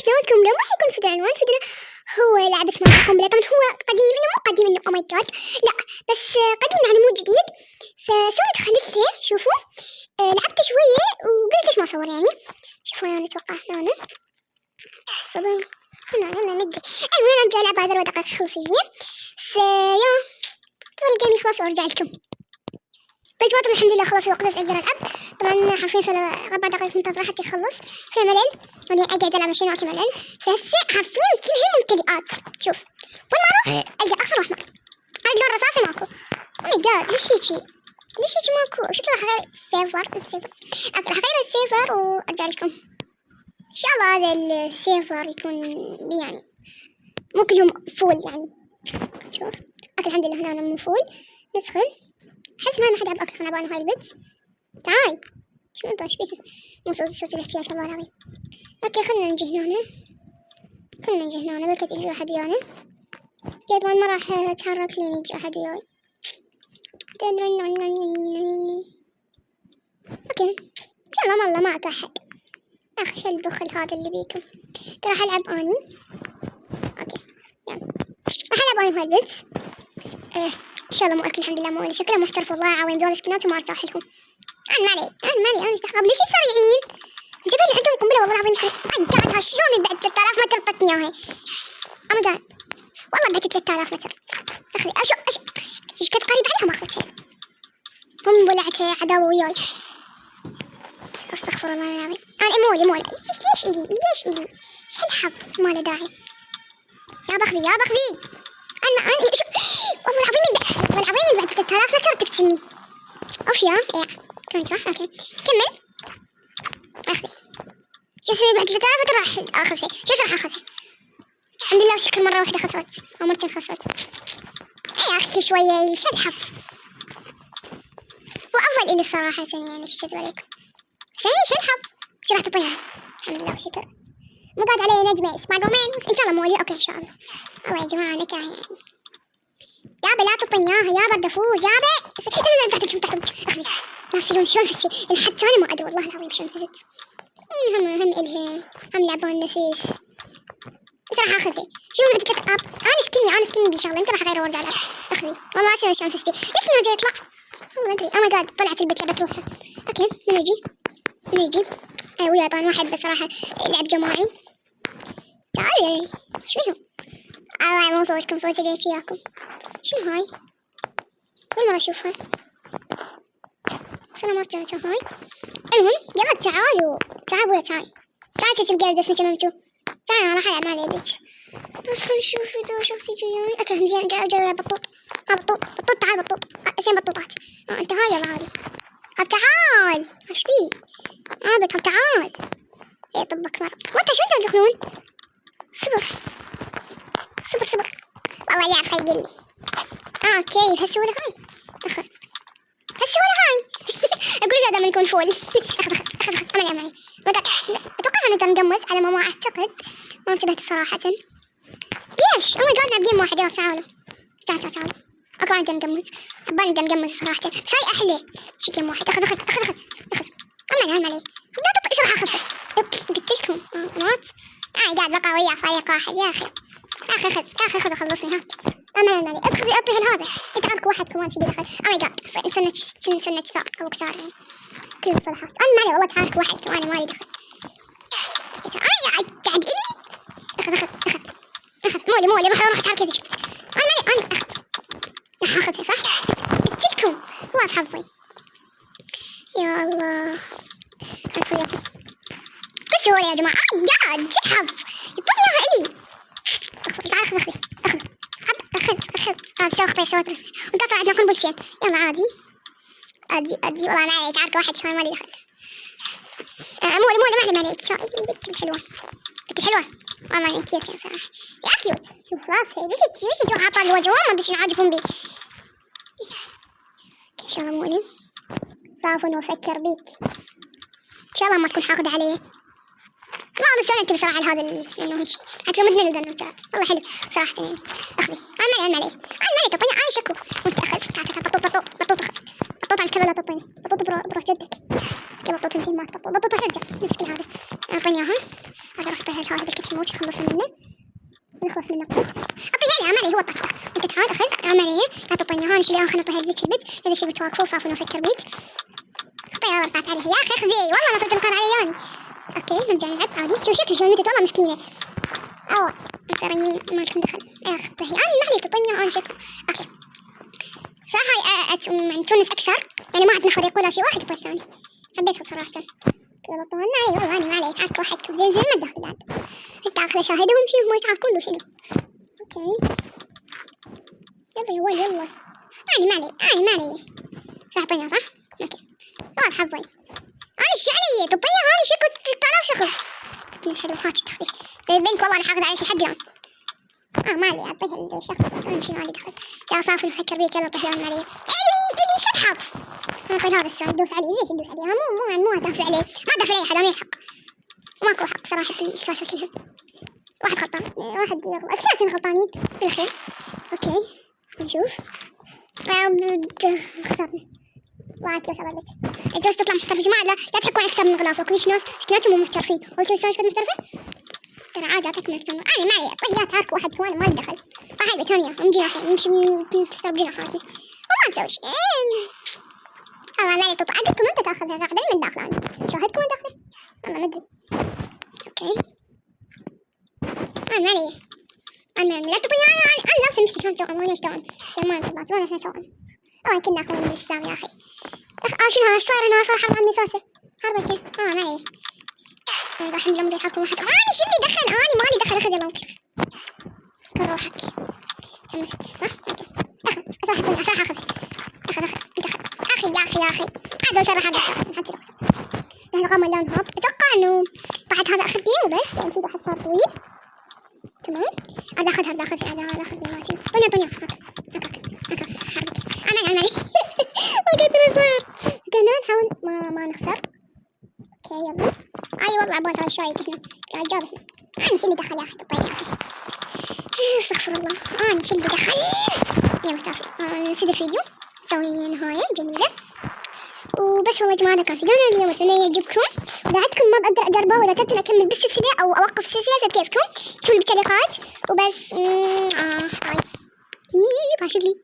شلونكم؟ لو راح يكون في العنوان فدنا هو لعبة اسمها قنبلة. طبعا هو قديم، انه مو قديم انه او ماي جاد، لا بس قديم يعني مو جديد. فسويت خليت له شوفوا، لعبت شوية وقلت ليش ما اصور يعني. شوفوا انا اتوقع هنا صبر هنا ندي. المهم ارجع العب هذا 4 دقائق خلصية. فيا فضل الجيم يخلص وارجع لكم. بس طبعا الحمد لله خلص الوقت بس اقدر العب. طبعا حرفيا صار 4 دقائق منتظرة حتى يخلص. في ملل بعدين اقعد العب عشان وقت ملل. فهسه حرفيا كلهم ممتلئات. شوف وين ما اروح القى اخضر واحمر، اللون رصاصي ماكو. او ماي جاد ليش هيجي؟ ليش هيجي ماكو؟ شكله راح اغير السيفر. راح اغير السيفر وارجع لكم ان شاء الله. هذا السيفر يكون يعني مو كلهم فول يعني. شوف اكل الحمد لله هنا مو فول. ندخل حس ما حد يلعب اكل خلنا نبغى هاي البيت. تعال شو انت ايش بيك؟ مو صوت الحكي ما شاء الله العظيم. اوكي خلنا نجي هنا بلكي يجي احد ويانا. طبعا ما راح اتحرك لين يجي احد وياي. اوكي ان شاء الله والله ما احد. اخ البخل هذا اللي بيكم. راح العب اني. اوكي يلا راح العب اني هاي البيت. ان شاء الله مو اكل الحمد لله، مو شكله محترف والله العظيم. ذول سكنات وما ارتاح لهم. انا ايش دخل ليش سريعين؟ انتبه لي عندهم قنبله والله العظيم. قاعد شلون بعد 3000 متر طتني اياها. اما قاعد والله بعد 3000 متر. اخذي اشو ايش قد قريب عليها ما اخذتها. هم ولعتها عداوه وياي. استغفر الله العظيم. انا مولي ليش الي ايش هالحظ ما له داعي. يا باخذي انا والله العظيم من بعد 3000 متر تقتلني. اوف يا كان صح. اوكي كمل اخذي. شو اسوي بعد 3000 متر راح اخذها. شو راح اخذها الحمد لله. وشكل مرة واحدة خسرت او مرتين خسرت. يا اخي شوية ايش الحظ. وافضل الي صراحة يعني شو كذب عليكم. بس ايش الحظ. شو راح تطيها الحمد لله وشكر. مو قاعد علي نجمة سبايدر مان ان شاء الله مولي. اوكي ان شاء الله. الله يا جماعة نكاح يعني. يابا لا تطني اياها يابا بدي افوز يابا. اخذي لا شلون هسي حتى انا ما ادري والله العظيم شلون فزت. هم الها هم لعبوا النفيس. بس راح اخذها. شو عندك انا سكني بي شغله. يمكن راح اغير وارجع العب. اخذي والله شلون فزتي. ليش ما جاي يطلع والله ما ادري. او ماي جاد طلعت البيت لعبت روحها. اوكي من يجي ويا طبعا واحد بصراحه لعب جماعي. تعالي ايش بيهم الله مو صوتكم صوتي ليش وياكم. شنو هاي كل مرة اشوفها. سلامات هاي. المهم يلا تعالوا ويا تعال شوف قاعد اسمي كم تعال انا راح العب مع ليدج. بس خلينا نشوف اذا شخص يجي. اوكي زين جاي بطوط. بطوط تعال بطوط. اثنين بطوطات. انت هاي يلا عادي. تعال ايش بي عابك تعال. ايه طبك مرض وانت شو انتوا تدخلون. صبر والله لعب خي يقول لي. اوكي هسه ولا هاي اخذ هسه ولا هاي. اقول له دائما يكون فول. اخذ عملي اتوقع انا مقمص على ما اعتقد. ما انتبهت صراحة. ليش؟ او ماي جاد نلعب جيم واحد. يلا تعالوا. اكو انا مقمص. حباني مقمص صراحة. بس هاي احلى شي جيم واحد. اخذ عملي لا تطق. ايش راح اخذها؟ قلت لكم مات. قاعد بقى ويا فريق واحد يا اخي. خذ خلصني هات. عملي ادخل اطيح هذا يتعارك واحد كمان تبي دخل. او ماي جاد نسنة كثار او كثار يعني كل صراحات. انا مالي والله تعارك واحد كمان مالي دخل. قاعد اخذ مولي روح تعال كذا شفت. انا راح اخذها صح. قلت لكم والله حظي يا الله. ادخل بس هو يا جماعة قاعد حظ يطلع اياها الي. تعال اخذ سويت رسمي وقصر عندنا قنبلتين. يلا عادي والله ما عليك تعارك واحد كمان مالي دخل. مولي ما عليك بنت الحلوة والله ماني كيوت يعني بصراحة. يا كيوت شوف راسها ليش جو عاطل الوجه ما ادري شنو عاجبهم بي. ان شاء الله مولي صافن وافكر بيك ان شاء الله ما تكون حاقد علي. ما أظن سألت بصراحة لهذا لأنه هيك أكله مدنا لأنه والله حلو صراحة يعني. أخذي أنا مالي تعطيني أنا شكو وأنت أخذ بطوط على الكذا لا تعطيني بطوط بروح جدك. كي بطوط انتي ما تبطوط رجع نفس كل هذا أعطيني إياها. هذا راح بهل هذا بالكتمون نخلص منه نخلص منه. أعطيها لي عمري هو طقطق. أنت تعال أخذ عمري لا تطيني هون شيلي خلنا نطيها هذيك البت هذا الشيء بتواقفه وصافي أفكر بيك. أعطيها ضغطت عليها يا أخي خذي والله ما صرت تنقر علياني. أوكي نرجع نلعب عادي. شوف شكل جنتت والله مسكينة. ترى ما لكم دخل يا أخي أنا ما عليك تطيني أنا شكله. أوكي صراحة تونس أكثر يعني ما عندنا حد يقولها شيء واحد يقول الثاني. حبيتها صراحة. والله طول ما علي والله أنا ما علي يتعارك واحد زين ما تدخل بعد. أنت أخذ شاهدهم فيهم ما يتعاركون له شنو. أوكي يلا أنا ما علي صح طينها صح. أوكي واضح حظي أنا إيش علي تطينها هاني شكل 3000 شخص. من حلو خاتش تخفي بينك والله أنا حاخذ على شيء حد يوم. ما علي أعطيها الشخص أنا شيء ما علي دخل. يا صافي نفكر بيك يلا طيها من علي. كذي شو الحظ. أنا طيب هذا السؤال دوس عليه ليش ندوس عليه مو دافع عليه ما دافع عليه أحد أنا الحق ماكو حق صراحة في السالفة كلها. واحد غلطان واحد يغلط أكثر غلطانين بالأخير. أوكي نشوف خسرنا وعاك يا شباب الجوز تطلع محترفة يا جماعة لا تحكون أكثر من غلافة كلش ناس سكناتهم مو محترفين. أول شيء يسوون محترفة ترى عادي أعطيكم أكثر من أنا معي طيات عارك واحد كمان ما لي دخل. هاي بتونيا نمجيها نمشي نكسر بجناحاتي وما نسوي شيء. والله ما لي تطلع أبيكم أنت تأخذها قاعدة من داخل أنا شاهدكم من داخل والله ما أدري. أوكي أنا ما لي أنا لا تطلع أنا لابسة مثل شلون توأم وأنا توأم لما أنت بعد وأنا إحنا توأم كنا أخوان من الإسلام يا أخي. شنو هذا صار أنا صار حرب عمي صوته حربتي ما لي راح نجي لما يحكم واحد أنا شو اللي دخل أنا مالي دخل أخذ يلا كل روحك كم ست صح أوكي أخذ أخذ يا أخي هذا ترى هذا حتى رخص نحن قام اللون هاب أتوقع إنه بعد هذا أخذ دين وبس لأن في واحد صار طويل تمام. هذا أخذ هذا أخذ دين ماشي طنيا هكا حربك أنا ما قدر صار كنا نحاول ما نخسر. أوكي يلا أي والله أبغى هذا شوي كنا قاعد جاب إحنا أنا شو اللي دخل يا أخي طيب يا أخي استغفر الله أنا شو اللي دخل يلا تعرفي نسيب الفيديو نسوي نهاية جميلة وبس. والله يا جماعة كان فيديونا اليوم أتمنى يعجبكم. إذا عندكم ما بقدر أجربه وإذا كنت أكمل بالسلسلة أو أوقف السلسلة فبكيفكم اكتبوا لي بالتعليقات وبس. هاي باشر لي